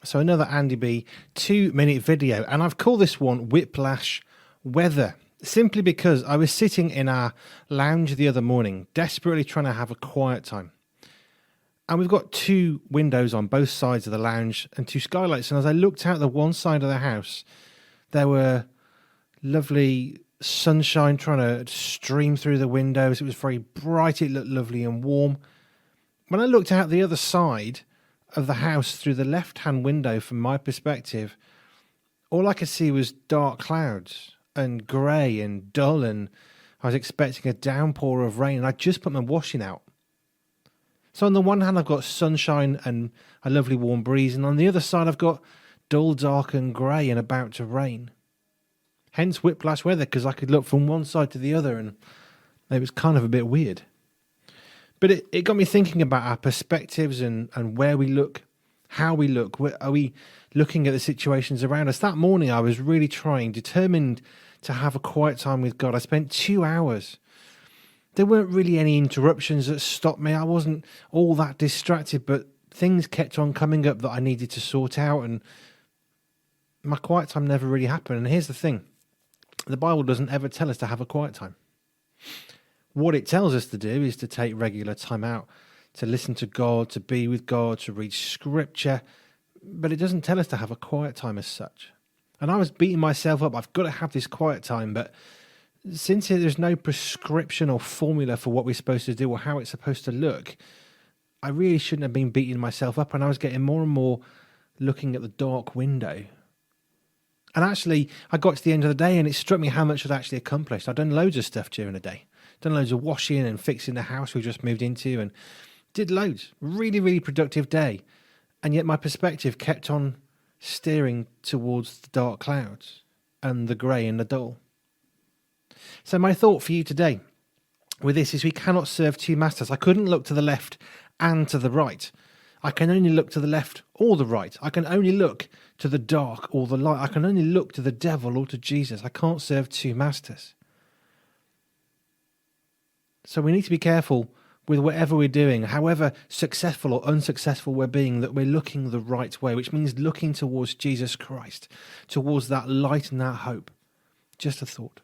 So another Andy B 2-minute video, and I've called this one Whiplash Weather, simply because I was sitting in our lounge the other morning, desperately trying to have a quiet time. And we've got 2 windows on both sides of the lounge and 2 skylights. And as I looked out the one side of the house, there were lovely sunshine trying to stream through the windows. It was very bright. It looked lovely and warm. When I looked out the other side of the house through the left-hand window, from my perspective, all I could see was dark clouds and grey and dull, and I was expecting a downpour of rain, and I just put my washing out. So on the one hand, I've got sunshine and a lovely warm breeze, and on the other side, I've got dull, dark and grey and about to rain. Hence whiplash weather, because I could look from one side to the other, and it was kind of a bit weird. But it got me thinking about our perspectives and where we look, how we look. Are we looking at the situations around us? That morning, I was really determined to have a quiet time with God. I spent 2 hours. There weren't really any interruptions that stopped me. I wasn't all that distracted, but things kept on coming up that I needed to sort out, and my quiet time never really happened. And here's the thing. The Bible doesn't ever tell us to have a quiet time. What it tells us to do is to take regular time out, to listen to God, to be with God, to read scripture, but it doesn't tell us to have a quiet time as such. And I was beating myself up. I've got to have this quiet time, but since there's no prescription or formula for what we're supposed to do or how it's supposed to look, I really shouldn't have been beating myself up, and I was getting more and more looking at the dark window. And actually, I got to the end of the day and it struck me how much I'd actually accomplished. I'd done loads of stuff during the day. Done loads of washing and fixing the house we just moved into, and did loads. Really, really productive day. And yet my perspective kept on steering towards the dark clouds and the grey and the dull. So my thought for you today with this is we cannot serve 2 masters. I couldn't look to the left and to the right. I can only look to the left or the right. I can only look to the dark or the light. I can only look to the devil or to Jesus. I can't serve 2 masters. So we need to be careful with whatever we're doing, however successful or unsuccessful we're being, that we're looking the right way, which means looking towards Jesus Christ, towards that light and that hope. Just a thought.